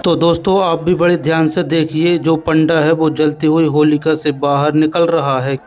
तो दोस्तों आप भी बड़े ध्यान से देखिए, जो पंडा है वो जलती हुई होलिका से बाहर निकल रहा है।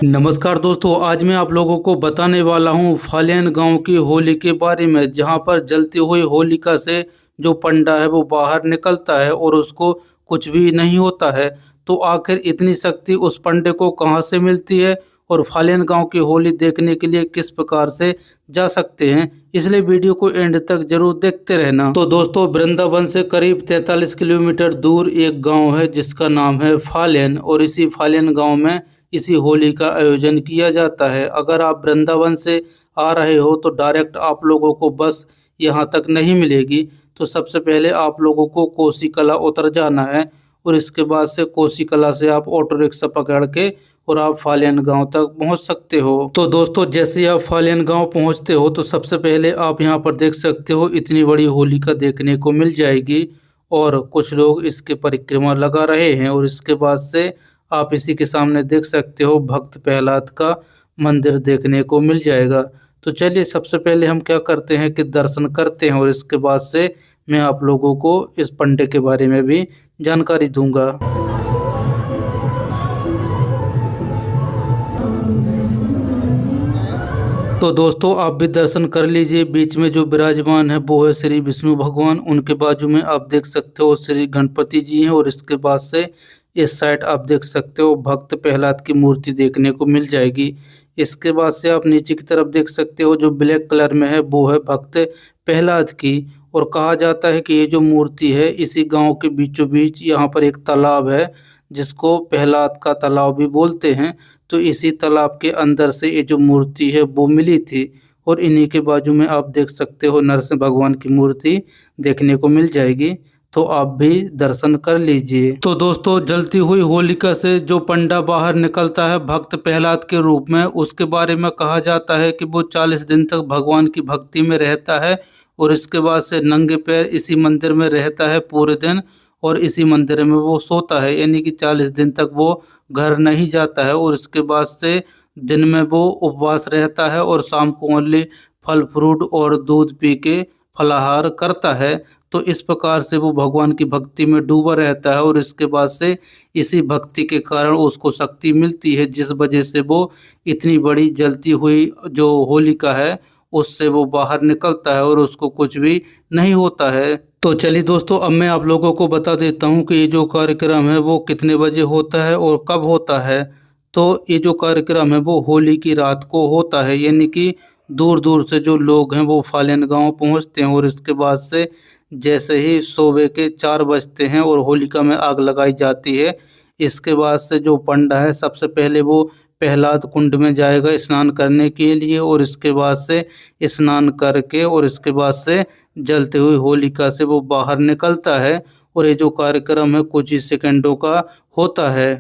नमस्कार दोस्तों, आज मैं आप लोगों को बताने वाला हूं फालियन गांव की होली के बारे में, जहां पर जलती हुई होलिका से जो पंडा है वो बाहर निकलता है और उसको कुछ भी नहीं होता है। तो आखिर इतनी शक्ति उस पंडे को कहां से मिलती है और फालियन गांव की होली देखने के लिए किस प्रकार से जा सकते हैं, इसलिए वीडियो को एंड तक जरूर देखते रहना। तो दोस्तों, वृंदावन से करीब 43 किलोमीटर दूर एक गांव है जिसका नाम है फालियन, और इसी फालियन गांव में इसी होली का आयोजन किया जाता है। अगर आप वृंदावन से आ रहे हो तो डायरेक्ट आप लोगों को बस यहाँ तक नहीं मिलेगी। तो सबसे पहले आप लोगों को कोसी कला उतर जाना है, और इसके बाद से कोसी कला से आप ऑटो रिक्शा पकड़ के और आप फालियन गांव तक पहुंच सकते हो। तो दोस्तों, जैसे ही आप फालियन गांव पहुंचते हो तो सबसे पहले आप यहां पर देख सकते हो इतनी बड़ी होलिका देखने को मिल जाएगी, और कुछ लोग इसके परिक्रमा लगा रहे हैं। और इसके बाद से आप इसी के सामने देख सकते हो भक्त प्रहलाद का मंदिर देखने को मिल जाएगा। तो चलिए, सबसे पहले हम क्या करते हैं कि दर्शन करते हैं, और इसके बाद से मैं आप लोगों को इस पंडे के बारे में भी जानकारी दूंगा। तो दोस्तों, आप भी दर्शन कर लीजिए। बीच में जो विराजमान है वो है श्री विष्णु भगवान। उनके बाजू में आप देख सकते हो श्री गणपति जी हैं, और इसके बाद से इस साइड आप देख सकते हो भक्त प्रहलाद की मूर्ति देखने को मिल जाएगी। इसके बाद से आप नीचे की तरफ देख सकते हो जो ब्लैक कलर में है वो है भक्त प्रहलाद की। और कहा जाता है कि ये जो मूर्ति है इसी गांव के बीचों बीच यहाँ पर एक तालाब है जिसको प्रहलाद का तालाब भी बोलते हैं। तो इसी तालाब के अंदर से ये जो मूर्ति है वो मिली थी, और इन्हीं के बाजू में आप देख सकते हो नरसिंह भगवान की मूर्ति देखने को मिल जाएगी। तो आप भी दर्शन कर लीजिए। तो दोस्तों, जलती हुई होलिका से जो पंडा बाहर निकलता है भक्त प्रहलाद के रूप में, उसके बारे में कहा जाता है कि वो 40 दिन तक भगवान की भक्ति में रहता है, और इसके बाद से नंगे पैर इसी मंदिर में रहता है पूरे दिन, और इसी मंदिर में वो सोता है। यानी कि 40 दिन तक वो घर नहीं जाता है, और इसके बाद से दिन में वो उपवास रहता है और शाम को ओनली फल फ्रूट और दूध पी के फलाहार करता है। तो इस प्रकार से वो भगवान की भक्ति में डूबा रहता है, और इसके बाद से इसी भक्ति के कारण उसको शक्ति मिलती है, जिस वजह से वो इतनी बड़ी जलती हुई जो होलिका है उससे वो बाहर निकलता है और उसको कुछ भी नहीं होता है। तो चलिए दोस्तों, अब मैं आप लोगों को बता देता हूँ कि ये जो कार्यक्रम है वो कितने बजे होता है और कब होता है। तो ये जो कार्यक्रम है वो होली की रात को होता है, यानी कि दूर दूर से जो लोग हैं वो फालियन गांव पहुंचते हैं, और इसके बाद से जैसे ही सुबह के 4 बजते हैं और होलिका में आग लगाई जाती है, इसके बाद से जो पंडा है सबसे पहले वो प्रहलाद कुंड में जाएगा स्नान करने के लिए, और इसके बाद से स्नान करके और इसके बाद से जलती हुई होलिका से वो बाहर निकलता है। और ये जो कार्यक्रम है कुछ ही सेकंडों का होता है।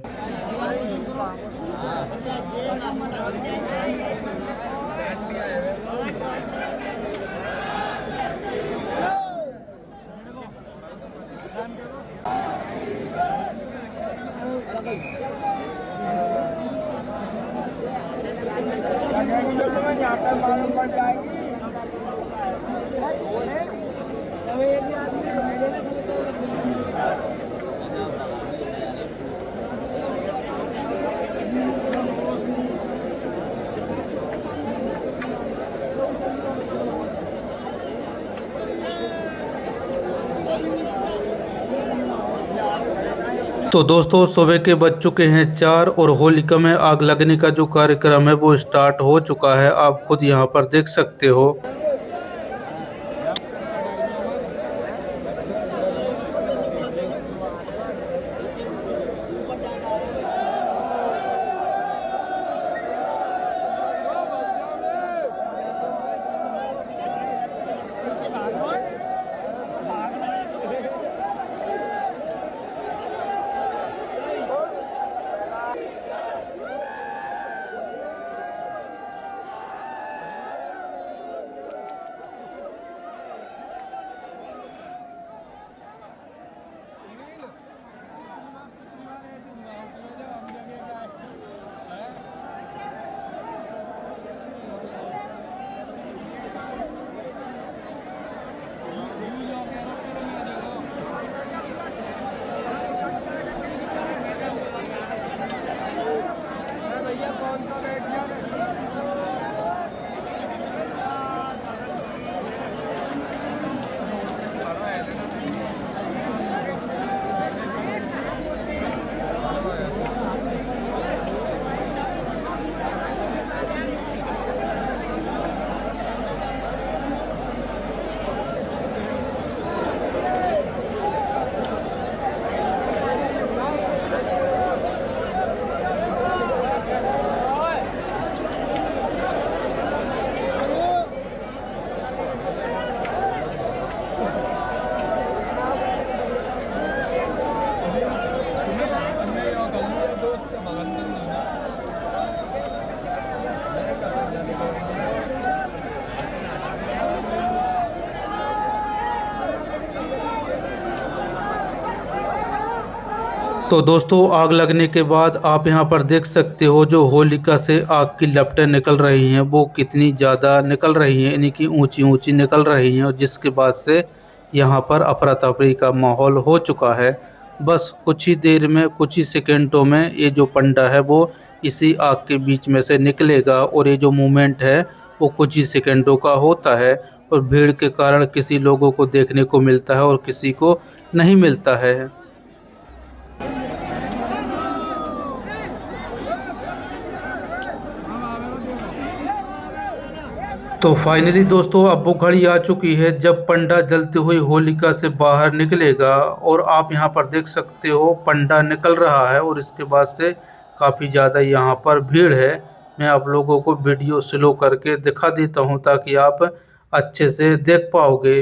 तो दोस्तों, सुबह के बज चुके हैं 4, और होलिका में आग लगने का जो कार्यक्रम है वो स्टार्ट हो चुका है। आप खुद यहाँ पर देख सकते हो। तो दोस्तों आग लगने के बाद आप यहाँ पर देख सकते हो जो होलिका से आग की लपटें निकल रही हैं वो कितनी ज़्यादा निकल रही हैं, यानी कि ऊंची ऊंची निकल रही हैं, और जिसके बाद से यहाँ पर अफरा तफरी का माहौल हो चुका है। बस कुछ ही देर में, कुछ ही सेकेंडों में ये जो पंडा है वो इसी आग के बीच में से निकलेगा, और ये जो मूवमेंट है वो कुछ ही सेकेंडों का होता है, और भीड़ के कारण किसी लोगों को देखने को मिलता है और किसी को नहीं मिलता है। तो फाइनली दोस्तों अब वो घड़ी आ चुकी है जब पंडा जलती हुई होलिका से बाहर निकलेगा, और आप यहाँ पर देख सकते हो पंडा निकल रहा है, और इसके बाद से काफ़ी ज़्यादा यहाँ पर भीड़ है। मैं आप लोगों को वीडियो स्लो करके दिखा देता हूँ ताकि आप अच्छे से देख पाओगे।